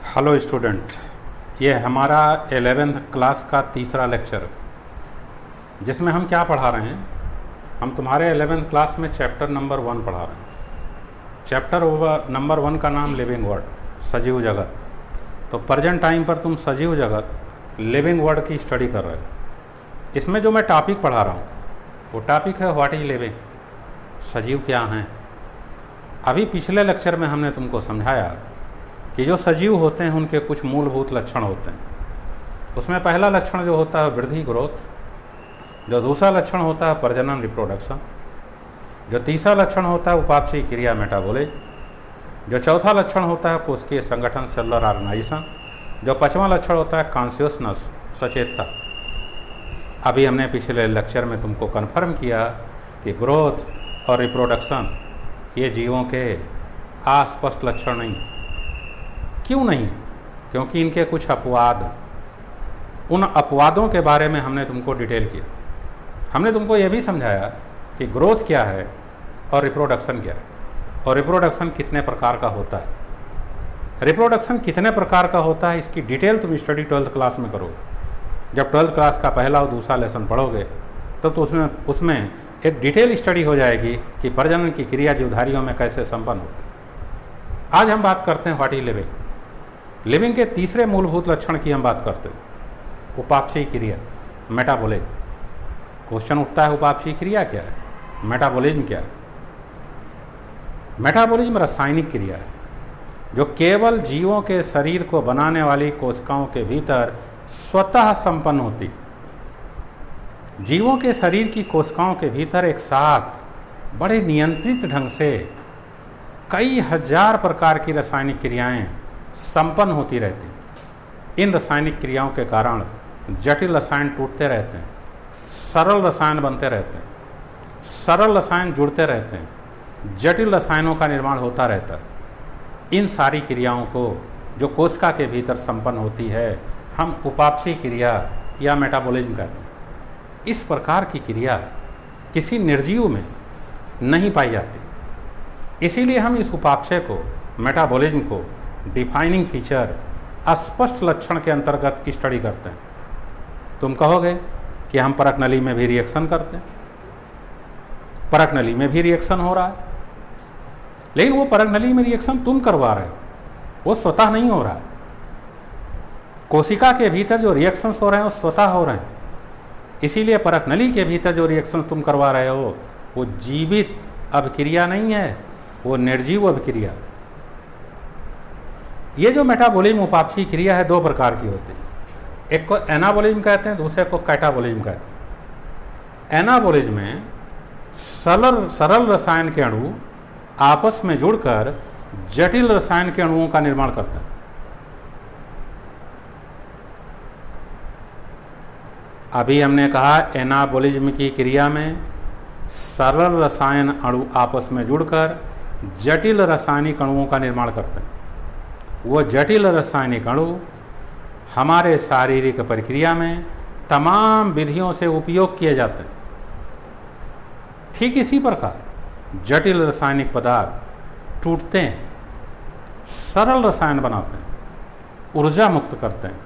Hello student, ये हमारा 11th class का तीसरा लेक्चर है जिसमें हम क्या पढ़ा रहे हैं। हम तुम्हारे 11th क्लास में चैप्टर नंबर 1 पढ़ा रहे हैं। चैप्टर नंबर 1 का नाम लिविंग वर्ड, सजीव जगत। तो प्रेजेंट टाइम पर तुम सजीव जगत, लिविंग वर्ड की स्टडी कर रहे हो। इसमें जो मैं टॉपिक पढ़ा रहा हूँ वो टॉपिक है व्हाट इज लिविंग, सजीव क्या हैं। अभी पिछले लेक्चर में हमने तुमको समझाया कि जो सजीव होते हैं उनके कुछ मूलभूत लक्षण होते हैं। उसमें पहला लक्षण जो होता है वृद्धि, ग्रोथ। जो दूसरा लक्षण होता है प्रजनन, रिप्रोडक्शन। जो तीसरा लक्षण होता है उपापचयी क्रिया, मेटाबॉलिज्म। जो चौथा लक्षण होता है कोशिकीय संगठन, सेलुलर ऑर्गेनाइजेशन। जो पांचवा लक्षण होता है कॉन्शियसनेस, सचेतता। अभी हमने पिछले लेक्चर में तुमको कन्फर्म किया कि ग्रोथ और रिप्रोडक्शन ये जीवों के अस्पष्ट लक्षण नहीं। क्यों नहीं? क्योंकि इनके कुछ अपवाद, उन अपवादों के बारे में हमने तुमको डिटेल किया। हमने तुमको ये भी समझाया कि ग्रोथ क्या है और रिप्रोडक्शन क्या है, और रिप्रोडक्शन कितने प्रकार का होता है। रिप्रोडक्शन कितने प्रकार का होता है इसकी डिटेल तुम स्टडी 12th क्लास में करोगे। जब 12th क्लास का पहला और दूसरा लेसन पढ़ोगे तब तो उसमें एक डिटेल स्टडी हो जाएगी कि प्रजनन की क्रिया जीवधारियों में कैसे संपन्न होती है। आज हम बात करते हैं व्हाट इज लिविंग। लिविंग के तीसरे मूलभूत लक्षण की हम बात करते हैं, उपापचयी क्रिया, मेटाबॉलिज्म। क्वेश्चन उठता है उपापचयी क्रिया क्या है, मेटाबॉलिज्म क्या है। मेटाबॉलिज्म रासायनिक क्रिया है जो केवल जीवों के शरीर को बनाने वाली कोशिकाओं के भीतर स्वतः संपन्न होती। जीवों के शरीर की कोशिकाओं के भीतर एक साथ बड़े नियंत्रित ढंग से कई हजार प्रकार की रासायनिक क्रियाएं संपन्न होती रहती। इन रासायनिक क्रियाओं के कारण जटिल रसायन टूटते रहते हैं, सरल रसायन बनते रहते हैं, सरल रसायन जुड़ते रहते हैं, जटिल रसायनों का निर्माण होता रहता है। इन सारी क्रियाओं को जो कोशिका के भीतर संपन्न होती है हम उपापचयी क्रिया या मेटाबॉलिज्म कहते हैं। इस प्रकार की क्रिया किसी निर्जीव में नहीं पाई जाती। इसीलिए हम इस उपापचय को, मेटाबॉलिज्म को डिफाइनिंग फीचर, अस्पष्ट लक्षण के अंतर्गत स्टडी करते हैं। तुम कहोगे कि हम परख नली में भी रिएक्शन करते हैं, परख नली में भी रिएक्शन हो रहा है, लेकिन वो परख नली में रिएक्शन तुम करवा रहे हो, वो स्वतः नहीं हो रहा है। कोशिका के भीतर जो रिएक्शंस हो रहे हैं वो स्वतः हो रहे हैं। इसीलिए परख नली के भीतर जो रिएक्शंस तुम करवा रहे हो वो जीवित अभिक्रिया नहीं है, वो निर्जीव अभिक्रिया। ये जो मेटाबॉलिज्म, उपापचयी क्रिया है, दो प्रकार की होती है। एक को एनाबॉलिज्म कहते हैं, दूसरे को कैटाबॉलिज्म कहते हैं। एनाबॉलिज्म में सरल रसायन के अणु आपस में जुड़कर जटिल रसायन के अणुओं का निर्माण करते हैं। अभी हमने कहा एनाबॉलिज्म की क्रिया में सरल रसायन अणु आपस में जुड़कर जटिल रासायनिक अणुओं का निर्माण करते हैं। वो जटिल रासायनिक अणु हमारे शारीरिक प्रक्रिया में तमाम विधियों से उपयोग किए जाते हैं। ठीक इसी प्रकार जटिल रासायनिक पदार्थ टूटते हैं, सरल रसायन बनाते हैं, ऊर्जा मुक्त करते हैं।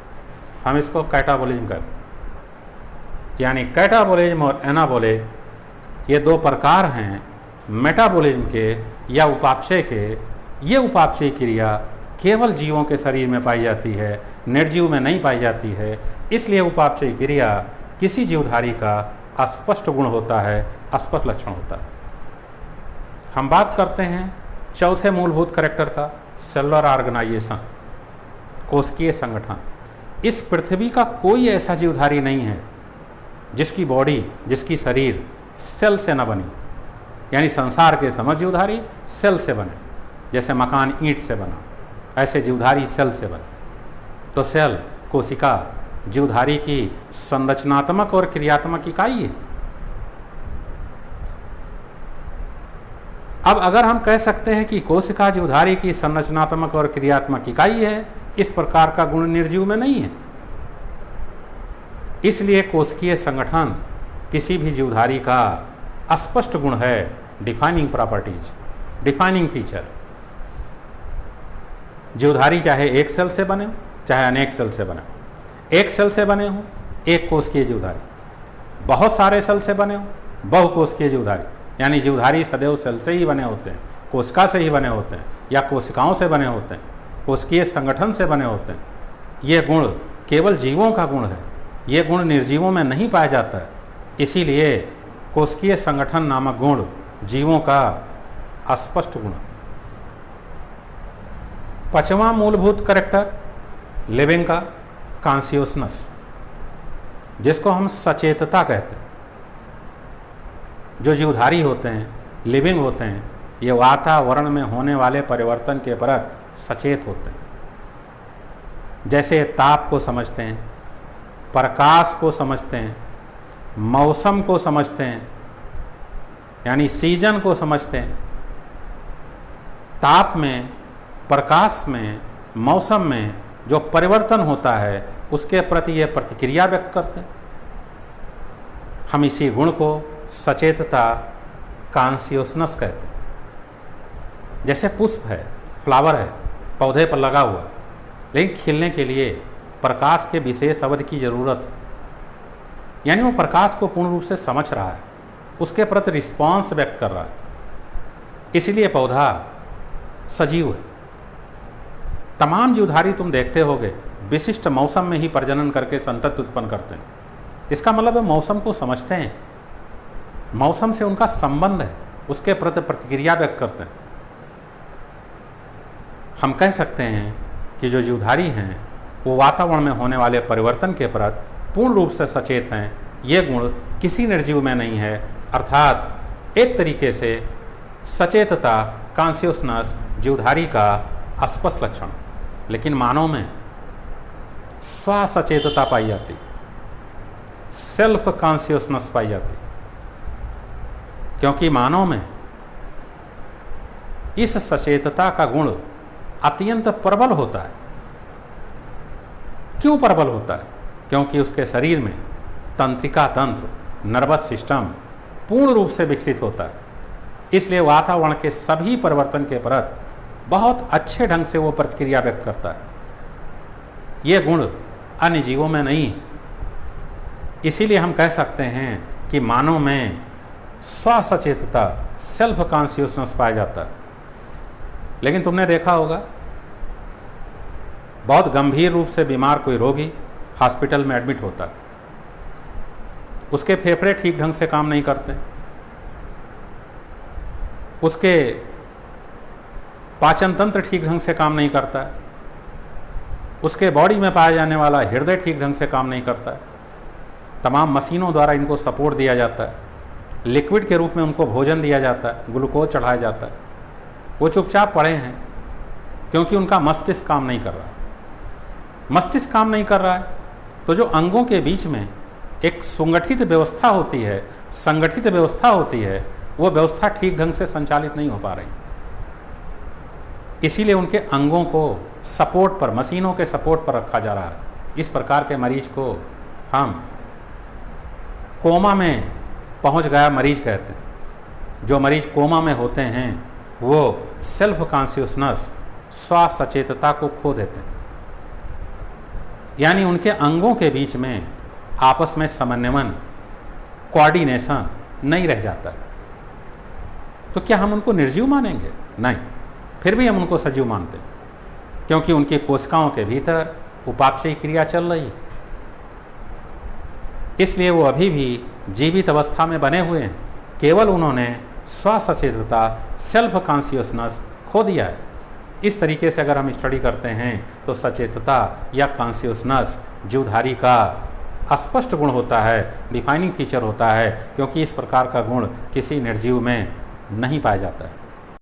हम इसको कैटाबॉलिज्म कहते हैं। यानी कैटाबॉलिज्म और एनाबॉलिज्म ये दो प्रकार हैं मेटाबॉलिज्म के या उपापचय के। ये उपापचयी क्रिया केवल जीवों के शरीर में पाई जाती है, निर्जीव में नहीं पाई जाती है। इसलिए उपापचयी क्रिया किसी जीवधारी का स्पष्ट गुण होता है, स्पष्ट लक्षण होता है। हम बात करते हैं चौथे मूलभूत कैरेक्टर का, सेलुलर ऑर्गेनाइजेशन, कोशिकीय संगठन। इस पृथ्वी का कोई ऐसा जीवधारी नहीं है जिसकी बॉडी, जिसकी शरीर सेल से न बनी। यानी संसार के समस्त जीवधारी सेल से बने। जैसे मकान ईंट से बना, ऐसे जीवधारी सेल से बने। तो सेल, कोशिका जीवधारी की संरचनात्मक और क्रियात्मक इकाई है। अब अगर हम कह सकते हैं कि कोशिका जीवधारी की संरचनात्मक और क्रियात्मक इकाई है, इस प्रकार का गुण निर्जीव में नहीं है। इसलिए कोशिकीय संगठन किसी भी जीवधारी का स्पष्ट गुण है, डिफाइनिंग प्रॉपर्टीज, डिफाइनिंग फीचर। जीवधारी चाहे एक सेल से बने हो चाहे अनेक सेल से बने हो, एक सेल से बने हो एक कोशिकीय जीवधारी, बहुत सारे सेल से बने हो बहुकोशिकीय जीवधारी, यानी जीवधारी सदैव सेल से ही बने होते हैं, कोशिका से ही बने होते हैं या कोशिकाओं से बने होते हैं, कोशिकीय संगठन से बने होते हैं। ये गुण केवल जीवों का गुण है, ये गुण निर्जीवों में नहीं पाया जाता है। इसीलिए कोशिकीय संगठन नामक गुण जीवों का अस्पष्ट गुण। पांचवां मूलभूत कैरेक्टर लिविंग का कॉन्शियसनेस, जिसको हम सचेतता कहते हैं। जो जीवधारी होते हैं, लिविंग होते हैं, ये वातावरण में होने वाले परिवर्तन के प्रति सचेत होते हैं। जैसे ताप को समझते हैं, प्रकाश को समझते हैं, मौसम को समझते हैं, यानी सीजन को समझते हैं। ताप में, प्रकाश में, मौसम में जो परिवर्तन होता है उसके प्रति ये प्रतिक्रिया व्यक्त करते हैं। हम इसी गुण को सचेतता, कॉन्शियसनेस कहते हैं। जैसे पुष्प है, फ्लावर है, पौधे पर लगा हुआ, लेकिन खिलने के लिए प्रकाश के विशेष अवधि की जरूरत है, यानी वो प्रकाश को पूर्ण रूप से समझ रहा है, उसके प्रति रिस्पॉन्स व्यक्त कर रहा है, इसलिए पौधा सजीव है। तमाम जीवधारी तुम देखते होगे विशिष्ट मौसम में ही प्रजनन करके संतति उत्पन्न करते हैं। इसका मतलब है मौसम को समझते हैं, मौसम से उनका संबंध है, उसके प्रति प्रतिक्रिया व्यक्त करते हैं। हम कह सकते हैं कि जो जीवधारी हैं वो वातावरण में होने वाले परिवर्तन के प्रति पूर्ण रूप से सचेत हैं। ये गुण किसी निर्जीव में नहीं है, अर्थात एक तरीके से सचेतता, कॉन्शियसनेस जीवधारी का अस्पष्ट लक्षण। लेकिन मानव में स्वसचेतता पाई जाती, सेल्फ कॉन्शियसनेस पाई जाती, क्योंकि मानव में इस सचेतता का गुण अत्यंत प्रबल होता है। क्यों प्रबल होता है? क्योंकि उसके शरीर में तंत्रिका तंत्र, नर्वस सिस्टम पूर्ण रूप से विकसित होता है। इसलिए वातावरण के सभी परिवर्तन के प्रति बहुत अच्छे ढंग से वो प्रतिक्रिया व्यक्त करता है। ये गुण अन्य जीवों में नहीं। इसीलिए हम कह सकते हैं कि मानव में स्वसचेतता, सेल्फ कॉन्शियसनेस पाया जाता है। लेकिन तुमने देखा होगा बहुत गंभीर रूप से बीमार कोई रोगी हॉस्पिटल में एडमिट होता है, उसके फेफड़े ठीक ढंग से काम नहीं करते, उसके पाचन तंत्र ठीक ढंग से काम नहीं करता है, उसके बॉडी में पाया जाने वाला हृदय ठीक ढंग से काम नहीं करता है। तमाम मशीनों द्वारा इनको सपोर्ट दिया जाता है, लिक्विड के रूप में उनको भोजन दिया जाता है, ग्लूकोज चढ़ाया जाता है। वो चुपचाप पड़े हैं क्योंकि उनका मस्तिष्क काम नहीं कर रहा है। मस्तिष्क काम नहीं कर रहा है तो जो अंगों के बीच में एक संगठित व्यवस्था होती है, संगठित व्यवस्था होती है, वो व्यवस्था ठीक ढंग से संचालित नहीं हो पा रही। इसीलिए उनके अंगों को सपोर्ट पर, मशीनों के सपोर्ट पर रखा जा रहा है। इस प्रकार के मरीज को हम कोमा में पहुंच गया मरीज कहते हैं। जो मरीज कोमा में होते हैं वो सेल्फ कॉन्शियसनेस, स्वसचेतता को खो देते हैं, यानी उनके अंगों के बीच में आपस में समन्वयन, कोऑर्डिनेशन नहीं रह जाता है। तो क्या हम उनको निर्जीव मानेंगे? नहीं, फिर भी हम उनको सजीव मानते हैं, क्योंकि उनकी कोशिकाओं के भीतर उपापचयी क्रिया चल रही है। इसलिए वो अभी भी जीवित अवस्था में बने हुए हैं, केवल उन्होंने स्वसचेतता, सेल्फ कॉन्शियसनेस खो दिया है। इस तरीके से अगर हम स्टडी करते हैं तो सचेतता या कॉन्शियसनेस जीवधारी का अस्पष्ट गुण होता है, डिफाइनिंग फीचर होता है, क्योंकि इस प्रकार का गुण किसी निर्जीव में नहीं पाया जाता है।